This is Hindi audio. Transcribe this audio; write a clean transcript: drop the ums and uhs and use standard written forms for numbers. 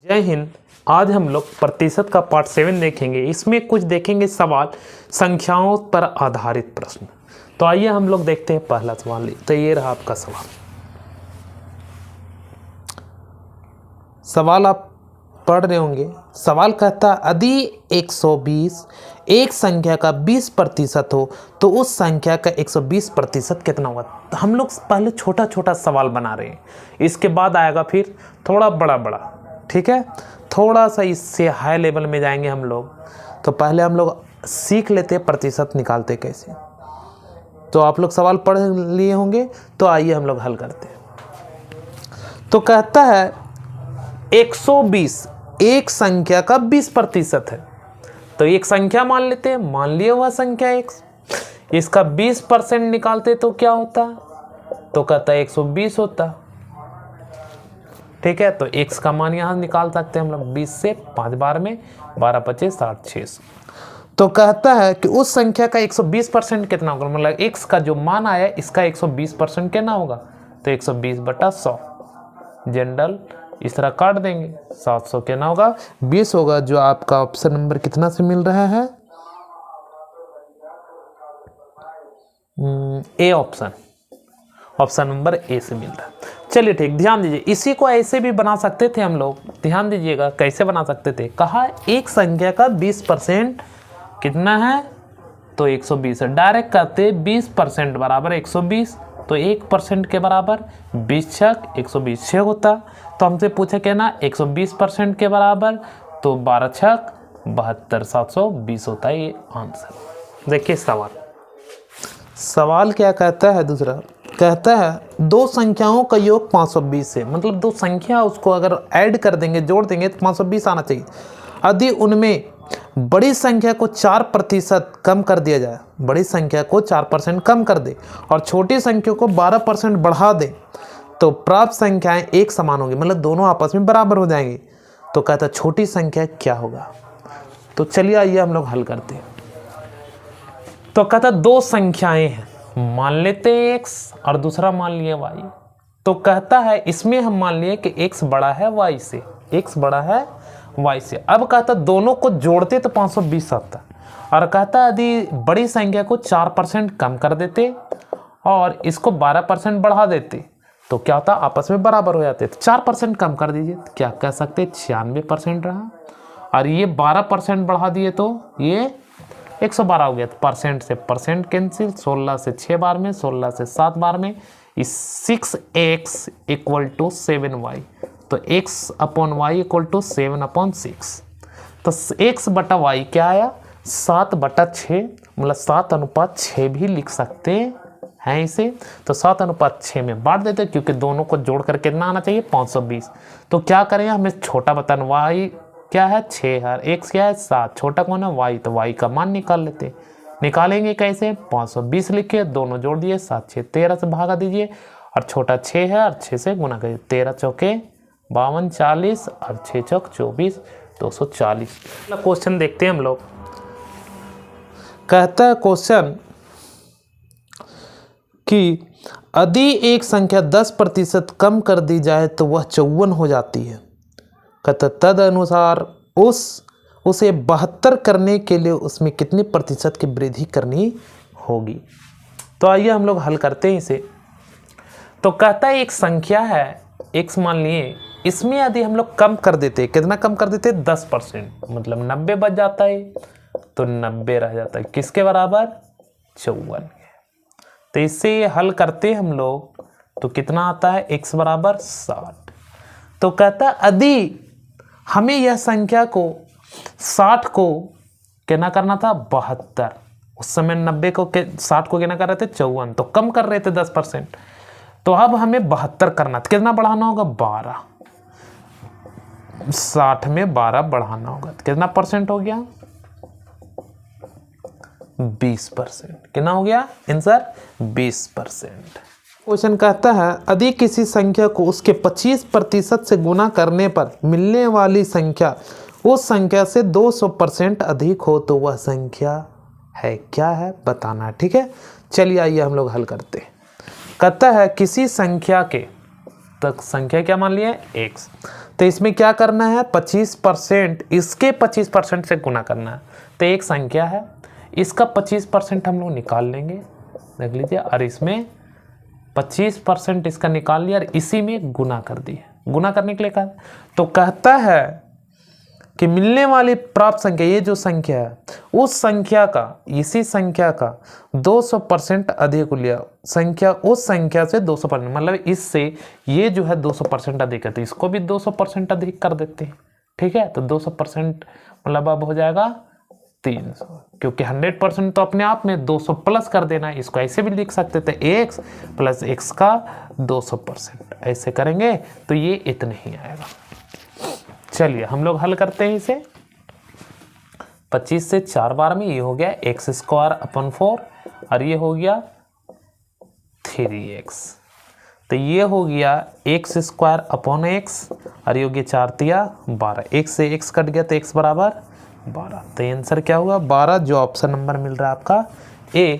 जय हिंद। आज हम लोग प्रतिशत का पार्ट 7 देखेंगे। इसमें कुछ देखेंगे सवाल संख्याओं पर आधारित प्रश्न। तो आइए हम लोग देखते हैं पहला सवाल। तो ये रहा आपका सवाल आप पढ़ रहे होंगे। सवाल कहता है यदि 120 एक संख्या का 20% हो तो उस संख्या का 120% कितना होगा। तो हम लोग पहले छोटा छोटा सवाल बना रहे हैं, इसके बाद आएगा फिर थोड़ा बड़ा बड़ा। ठीक है, थोड़ा सा इससे हाई लेवल में जाएंगे हम लोग। तो पहले हम लोग सीख लेते हैं प्रतिशत निकालते कैसे। तो आप लोग सवाल पढ़ लिए होंगे, तो आइए हम लोग हल करते हैं। तो कहता है 120 एक संख्या का 20% है। तो एक संख्या मान लेते हैं, मान लिया हुआ संख्या x, इसका 20% निकालते तो क्या होता, तो कहता है 120 होता। ठीक है, तो x का मान यहां निकाल सकते हैं हम लोग 20 से 5 बार में 12 25 60 600। तो कहता है कि उस संख्या का 120% कितना होगा, मतलब x का जो मान आया इसका 120% कितना होगा। तो 120/100 जनरल इस तरह काट देंगे, 700 कितना होगा 20 होगा, जो आपका ऑप्शन नंबर कितना से मिल रहा है, ए ऑप्शन नंबर ए से मिल रहा है। चलिए ठीक, ध्यान दीजिए। इसी को ऐसे भी बना सकते थे हम लोग, ध्यान दीजिएगा कैसे बना सकते थे। कहा एक संख्या का 20% कितना है, तो 120 है। डायरेक्ट करते 20% बराबर 120, तो 1% के बराबर 20 छक 120 6 होता। तो हमसे पूछा क्या ना 120% के बराबर, तो 12 छक 72 720 होता है ये आंसर। देखिए सवाल क्या कहता है। दूसरा कहता है दो संख्याओं का योग 520 है, मतलब दो संख्या उसको अगर ऐड कर देंगे जोड़ देंगे तो 520 आना चाहिए। यदि उनमें बड़ी संख्या को 4% कम कर दिया जाए, बड़ी संख्या को 4% कम कर दे और छोटी संख्या को 12% बढ़ा दे, तो प्राप्त संख्याएं एक समान होंगी, मतलब दोनों आपस में बराबर हो जाएंगी। तो कहता है छोटी संख्या क्या होगा। तो चलिए आइए हम लोग हल करते हैं। तो कहता दो संख्याएं हैं, मान लेते हैं x और दूसरा मान लिए y। तो कहता है इसमें हम मान लिए कि x बड़ा है y से, x बड़ा है y से। अब कहता दोनों को जोड़ते तो 520 आता, और कहता यदि बड़ी संख्या को 4% कम कर देते और इसको 12% बढ़ा देते तो क्या होता, आपस में बराबर हो जाते। तो 4% कम कर दीजिए तो क्या कह सकते 96% रहा, और ये 12% बढ़ा दिए तो ये 112 हो गया। तो परसेंट से परसेंट कैंसिल, 16 से 6 बार में 16 से 7 बार में, इस 6x = 7y। तो x/y = 7/6। तो x/y क्या आया 7/6, मतलब 7:6 भी लिख सकते हैं इसे। तो 7:6 में बांट देते, क्योंकि दोनों को जोड़ कर कितना आना चाहिए 520। तो क्या करें, हमें छोटा बटन y क्या है 6 है, x क्या है 7, छोटा कौन है y, तो y का मान निकाल लेते। निकालेंगे कैसे, 520 लिखे, दोनों जोड़ दिए 7 6 13 से भागा दीजिए, और छोटा 6 है और 6 से गुना करिए, 13 चौके 52 40 और 6 चौक 24 240। क्वेश्चन देखते हैं हम लोग। कहता है क्वेश्चन कि यदि एक संख्या 10% कम कर दी जाए तो वह 54 हो जाती है। कहता तद अनुसार उसे 72 करने के लिए उसमें कितने प्रतिशत की वृद्धि करनी होगी। तो आइए हम लोग हल करते हैं इसे। तो कहता है एक संख्या है x मान लिए, इसमें यदि हम लोग कम कर देते, कितना कम कर देते 10%, मतलब 90 बच जाता है, तो 90 रह जाता है किसके बराबर 54। तो इससे हल करते हम लोग तो कितना आता है x बराबर 60। तो कहता है यदि हमें यह संख्या को 60 को कितना करना था 72, उस समय 90 को 60 को कितना कर रहे थे 54, तो कम कर रहे थे 10%। तो अब हमें 72 करना था, कितना बढ़ाना होगा 12, 60 में 12 बढ़ाना होगा, तो कितना परसेंट हो गया 20%। कितना हो गया आंसर 20%। क्वेश्चन कहता है यदि किसी संख्या को उसके 25% से गुना करने पर मिलने वाली संख्या उस संख्या से 200% अधिक हो तो वह संख्या है क्या है बताना। ठीक है, चलिए आइए हम लोग हल करते हैं। कहता है किसी संख्या के, तक संख्या क्या मान लिए x, तो इसमें क्या करना है, 25% इसके 25% से गुना करना है। तो एक संख्या है, इसका 25% हम लोग निकाल लेंगे, देख लीजिए, और इसमें 25% इसका निकाल लिया और इसी में गुना कर दिए। गुना करने के लिए कहा तो कहता है कि मिलने वाली प्राप्त संख्या, ये जो संख्या है उस संख्या का, इसी संख्या का 200% अधिक लिया, संख्या उस संख्या से 200%, मतलब इससे ये जो है 200% अधिक है तो इसको भी 200% अधिक कर देते हैं। ठीक है, तो 200% मतलब अब हो जाएगा 300, क्योंकि 100% तो अपने आप में 200 प्लस कर देना है। इसको ऐसे भी लिख सकते थे, x प्लस x का 200%, ऐसे करेंगे तो ये इतने ही आएगा। चलिए हम लोग हल करते हैं इसे। 25 से 4 बार में ये हो गया x²/4 और ये हो गया 3x, तो ये हो गया x² और ये हो गया 4 तिया 12, x से x कट गया तो x बराबर 12। तो आंसर क्या हुआ 12, जो ऑप्शन नंबर मिल रहा है आपका ए